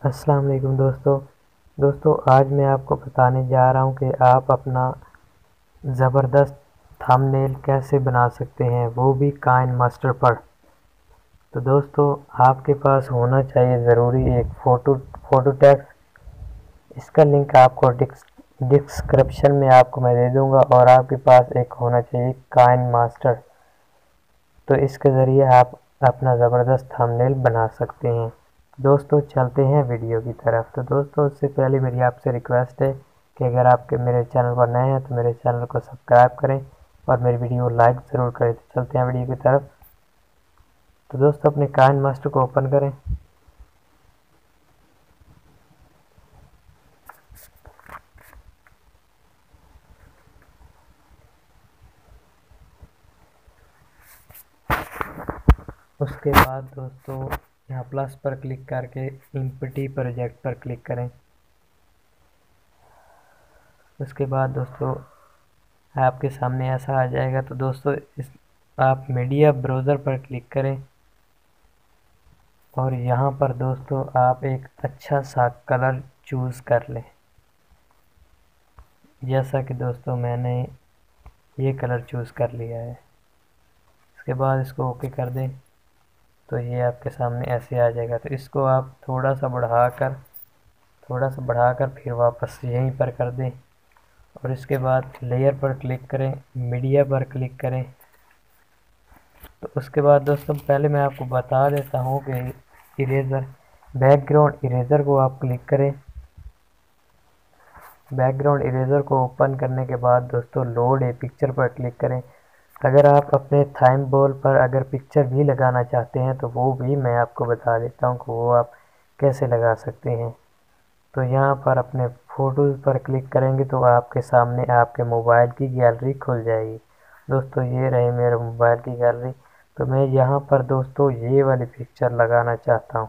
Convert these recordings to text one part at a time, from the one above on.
अस्सलाम वालेकुम दोस्तों आज मैं आपको बताने जा रहा हूं कि आप अपना ज़बरदस्त थंबनेल कैसे बना सकते हैं, वो भी काइनमास्टर पर। तो दोस्तों आपके पास होना चाहिए ज़रूरी एक फ़ोटो टैग। इसका लिंक आपको डिस्क्रिप्शन में आपको मैं दे दूंगा। और आपके पास एक होना चाहिए काइनमास्टर। तो इसके ज़रिए आप अपना ज़बरदस्त थंबनेल बना सकते हैं। दोस्तों चलते हैं वीडियो की तरफ। तो दोस्तों उससे पहले मेरी आपसे रिक्वेस्ट है कि अगर आपके मेरे चैनल पर नए हैं तो मेरे चैनल को सब्सक्राइब करें और मेरी वीडियो को लाइक ज़रूर करें। तो चलते हैं वीडियो की तरफ। तो दोस्तों अपने काइनमास्टर को ओपन करें। उसके बाद दोस्तों यहाँ प्लस पर क्लिक करके एम्प्टी प्रोजेक्ट पर क्लिक करें। उसके बाद दोस्तों आपके सामने ऐसा आ जाएगा। तो दोस्तों आप मीडिया ब्राउज़र पर क्लिक करें और यहाँ पर दोस्तों आप एक अच्छा सा कलर चूज़ कर लें। जैसा कि दोस्तों मैंने ये कलर चूज़ कर लिया है। इसके बाद इसको ओके कर दें तो ये आपके सामने ऐसे आ जाएगा। तो इसको आप थोड़ा सा बढ़ाकर फिर वापस यहीं पर कर दें और इसके बाद लेयर पर क्लिक करें, मीडिया पर क्लिक करें। तो उसके बाद दोस्तों पहले मैं आपको बता देता हूँ कि बैकग्राउंड इरेज़र को आप क्लिक करें। बैकग्राउंड इरेज़र को ओपन करने के बाद दोस्तों लोड ए पिक्चर पर क्लिक करें। अगर आप अपने थंबनेल पर अगर पिक्चर भी लगाना चाहते हैं तो वो भी मैं आपको बता देता हूँ कि वो आप कैसे लगा सकते हैं। तो यहाँ पर अपने फ़ोटोज़ पर क्लिक करेंगे तो आपके सामने आपके मोबाइल की गैलरी खुल जाएगी। दोस्तों ये रहे मेरे मोबाइल की गैलरी। तो मैं यहाँ पर दोस्तों ये वाली पिक्चर लगाना चाहता हूँ।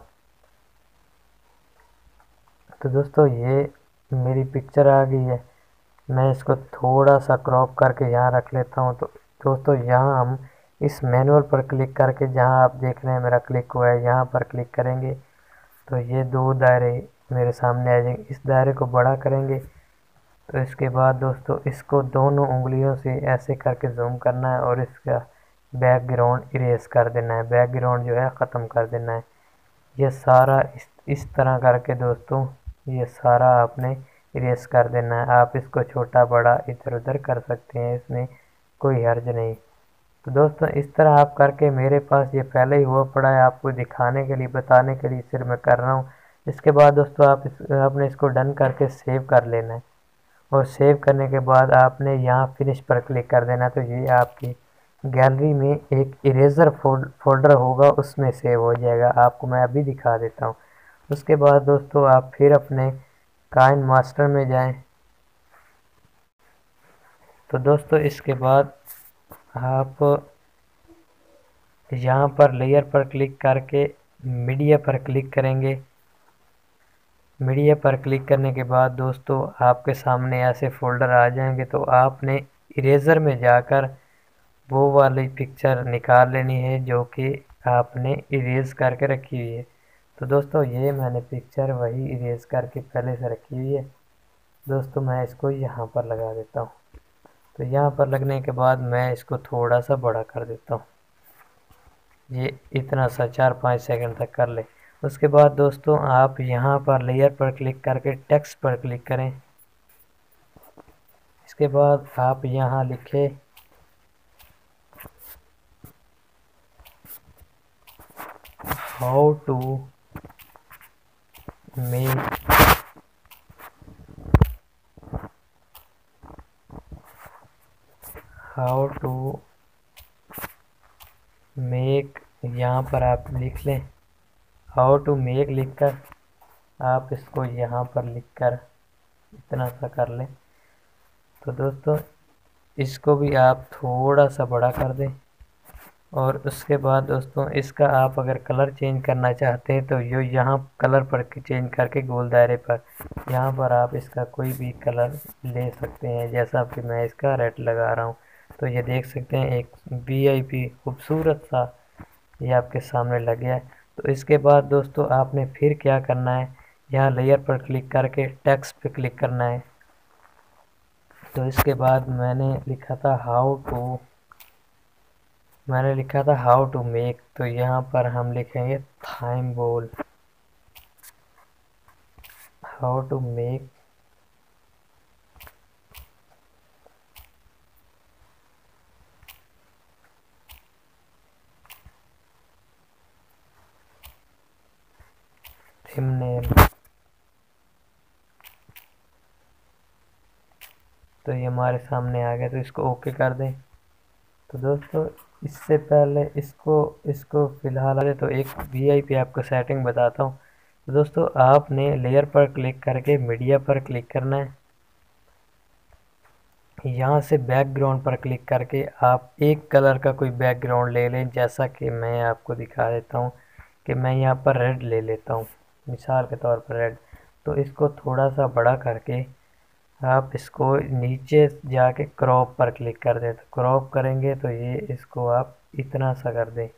तो दोस्तों ये मेरी पिक्चर आ गई है। मैं इसको थोड़ा सा क्रॉप करके यहाँ रख लेता हूँ। तो दोस्तों यहाँ हम इस मैनुअल पर क्लिक करके, जहाँ आप देख रहे हैं मेरा क्लिक हुआ है, यहाँ पर क्लिक करेंगे तो ये दो दायरे मेरे सामने आ जाएंगे। इस दायरे को बड़ा करेंगे तो इसके बाद दोस्तों इसको दोनों उंगलियों से ऐसे करके जूम करना है और इसका बैकग्राउंड इरेज कर देना है। बैकग्राउंड जो है ख़त्म कर देना है। ये सारा इस तरह करके दोस्तों ये सारा आपने इरेज कर देना है। आप इसको छोटा बड़ा इधर उधर कर सकते हैं, इसमें कोई हर्ज नहीं। तो दोस्तों इस तरह आप करके, मेरे पास ये पहले ही हुआ पड़ा है, आपको दिखाने के लिए बताने के लिए सिर्फ मैं कर रहा हूँ। इसके बाद दोस्तों आपने इसको डन करके सेव कर लेना है और सेव करने के बाद आपने यहाँ फिनिश पर क्लिक कर देना। तो ये आपकी गैलरी में एक इरेज़र फोल्डर होगा, उसमें सेव हो जाएगा। आपको मैं अभी दिखा देता हूँ। उसके बाद दोस्तों आप फिर अपने काइनमास्टर में जाएं। तो दोस्तों इसके बाद आप यहाँ पर लेयर पर क्लिक करके मीडिया पर क्लिक करेंगे। मीडिया पर क्लिक करने के बाद दोस्तों आपके सामने ऐसे फ़ोल्डर आ जाएंगे। तो आपने इरेज़र में जाकर वो वाली पिक्चर निकाल लेनी है जो कि आपने इरेज़ करके रखी हुई है। तो दोस्तों ये मैंने पिक्चर वही इरेज़ करके पहले से रखी हुई है। दोस्तों मैं इसको यहाँ पर लगा देता हूँ। तो यहाँ पर लगने के बाद मैं इसको थोड़ा सा बड़ा कर देता हूँ, ये इतना सा 4-5 सेकंड तक कर ले। उसके बाद दोस्तों आप यहाँ पर लेयर पर क्लिक करके टेक्स्ट पर क्लिक करें। इसके बाद आप यहाँ लिखें हाउ टू मेक, यहाँ पर आप लिख लें हाउ टू मेक लिखकर आप इसको यहाँ पर लिखकर इतना सा कर लें। तो दोस्तों इसको भी आप थोड़ा सा बड़ा कर दें और उसके बाद दोस्तों इसका आप अगर कलर चेंज करना चाहते हैं तो ये यहाँ कलर पर चेंज करके गोल दायरे पर यहाँ पर आप इसका कोई भी कलर ले सकते हैं। जैसा कि मैं इसका रेड लगा रहा हूँ तो ये देख सकते हैं एक वीआईपी खूबसूरत सा ये आपके सामने लग गया है। तो इसके बाद दोस्तों आपने फिर क्या करना है यहाँ लेयर पर क्लिक करके टेक्स्ट पे क्लिक करना है। तो इसके बाद मैंने लिखा था हाउ टू मेक, तो यहाँ पर हम लिखेंगे थीम बोल, हाउ टू मेक थंबनेल। तो ये हमारे सामने आ गया, तो इसको ओके कर दें। तो दोस्तों इससे पहले इसको फ़िलहाल तो एक वीआईपी आपको सेटिंग बताता हूँ। तो दोस्तों आपने लेयर पर क्लिक करके मीडिया पर क्लिक करना है। यहाँ से बैकग्राउंड पर क्लिक करके आप एक कलर का कोई बैकग्राउंड ले लें, जैसा कि मैं आपको दिखा देता हूँ कि मैं यहाँ पर रेड ले लेता हूँ, मिसाल के तौर पर रेड। तो इसको थोड़ा सा बड़ा करके आप इसको नीचे जाके क्रॉप पर क्लिक कर दें। तो क्रॉप करेंगे तो ये इसको आप इतना सा कर दें,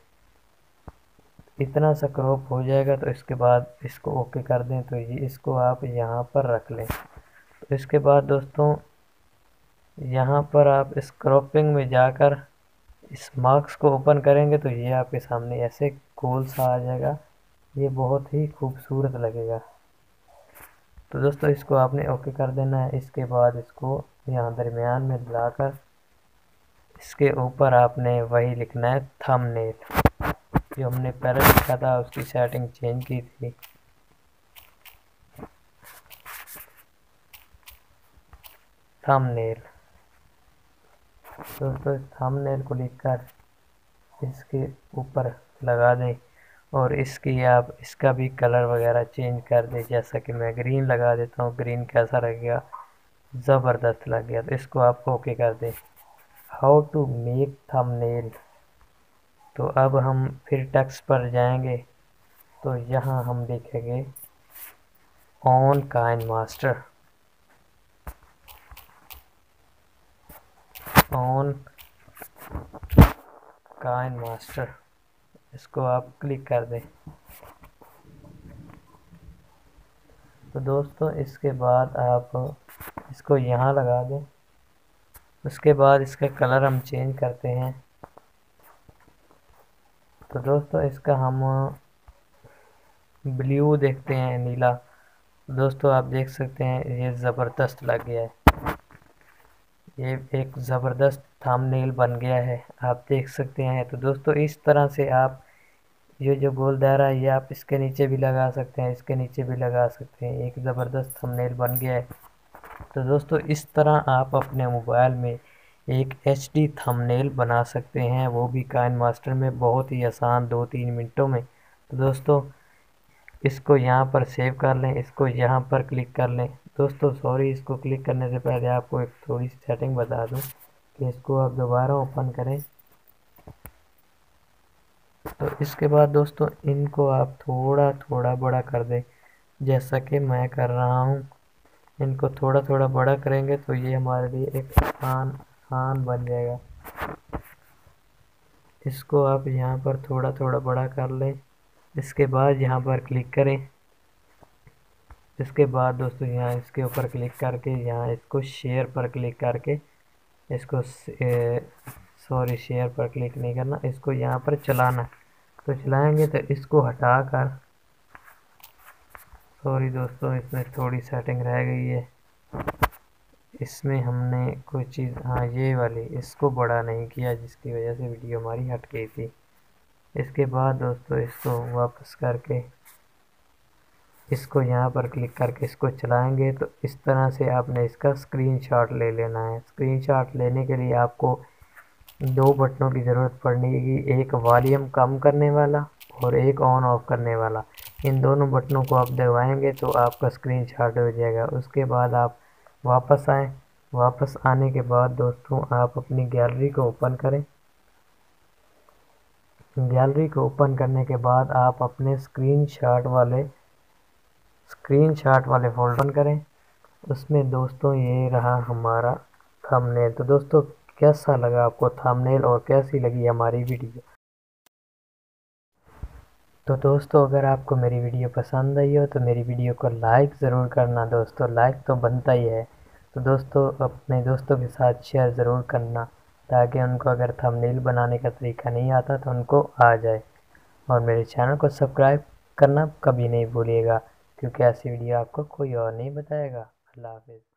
इतना सा क्रॉप हो जाएगा। तो इसके बाद इसको ओके कर दें। तो ये इसको आप यहाँ पर रख लें। तो इसके बाद दोस्तों यहाँ पर आप इस क्रॉपिंग में जाकर इस मार्क्स को ओपन करेंगे तो ये आपके सामने ऐसे गोल सा आ जाएगा, ये बहुत ही खूबसूरत लगेगा। तो दोस्तों इसको आपने ओके कर देना है। इसके बाद इसको यहाँ दरमियान में लाकर इसके ऊपर आपने वही लिखना है थंबनेल, जो हमने पहले लिखा था उसकी सेटिंग चेंज की थी। थंबनेल, दोस्तों इस थंबनेल को लिखकर इसके ऊपर लगा दें और इसका भी कलर वगैरह चेंज कर दें। जैसा कि मैं ग्रीन लगा देता हूँ, ग्रीन कैसा लगेगा, ज़बरदस्त लग गया। तो इसको आप ओके कर दें। How to make thumbnail. तो अब हम फिर टेक्स्ट पर जाएंगे, तो यहाँ हम लिखेंगे ऑन काइनमास्टर, ऑन काइनमास्टर, इसको आप क्लिक कर दें। तो दोस्तों इसके बाद आप इसको यहाँ लगा दें। उसके बाद इसका कलर हम चेंज करते हैं। तो दोस्तों इसका हम ब्लू देखते हैं, नीला। दोस्तों आप देख सकते हैं ये ज़बरदस्त लग गया है, ये एक ज़बरदस्त थंबनेल बन गया है, आप देख सकते हैं। तो दोस्तों इस तरह से आप ये जो गोल दायरा है ये आप इसके नीचे भी लगा सकते हैं, इसके नीचे भी लगा सकते हैं, एक ज़बरदस्त थंबनेल बन गया है। तो दोस्तों इस तरह आप अपने मोबाइल में एक एचडी थंबनेल बना सकते हैं, वो भी काइनमास्टर में बहुत ही आसान 2-3 मिनटों में। तो दोस्तों इसको यहाँ पर सेव कर लें, इसको यहाँ पर क्लिक कर लें। दोस्तों सॉरी, इसको क्लिक करने से पहले आपको एक थोड़ी सी सेटिंग बता दूँ कि इसको आप दोबारा ओपन करें। तो इसके बाद दोस्तों इनको आप थोड़ा थोड़ा बड़ा कर दें, जैसा कि मैं कर रहा हूँ। इनको थोड़ा थोड़ा बड़ा करेंगे तो ये हमारे लिए एक आसान बन जाएगा। इसको आप यहाँ पर थोड़ा थोड़ा बड़ा कर लें। इसके बाद यहाँ पर क्लिक करें। इसके बाद दोस्तों यहाँ इसके ऊपर क्लिक करके यहाँ इसको शेयर पर क्लिक करके इसको सॉरी शेयर पर क्लिक नहीं करना, इसको यहाँ पर चलाना। तो चलाएंगे तो इसको हटाकर, सॉरी दोस्तों इसमें थोड़ी सेटिंग रह गई है, इसमें हमने कोई चीज़, हाँ ये वाली, इसको बड़ा नहीं किया जिसकी वजह से वीडियो हमारी हट गई थी। इसके बाद दोस्तों इसको वापस करके इसको यहाँ पर क्लिक करके इसको चलाएंगे तो इस तरह से आपने इसका स्क्रीनशॉट ले लेना है। स्क्रीनशॉट लेने के लिए आपको 2 बटनों की ज़रूरत पड़ेगी, एक वॉल्यूम कम करने वाला और एक ऑन ऑफ करने वाला। इन दोनों बटनों को आप दबाएंगे तो आपका स्क्रीनशॉट हो जाएगा। उसके बाद आप वापस आएँ। वापस आने के बाद दोस्तों आप अपनी गैलरी को ओपन करें। गैलरी को ओपन करने के बाद आप अपने स्क्रीनशॉट वाले फोल्डर ओपन करें। उसमें दोस्तों ये रहा हमारा थंबनेल। तो दोस्तों कैसा लगा आपको थंबनेल और कैसी लगी हमारी वीडियो? तो दोस्तों अगर आपको मेरी वीडियो पसंद आई हो तो मेरी वीडियो को लाइक ज़रूर करना दोस्तों, लाइक तो बनता ही है। तो दोस्तों अपने दोस्तों के साथ शेयर ज़रूर करना ताकि उनको अगर थंबनेल बनाने का तरीका नहीं आता तो उनको आ जाए। और मेरे चैनल को सब्सक्राइब करना कभी नहीं भूलिएगा, क्योंकि ऐसी वीडियो आपको कोई और नहीं बताएगा। अल्लाह हाफ़िज़।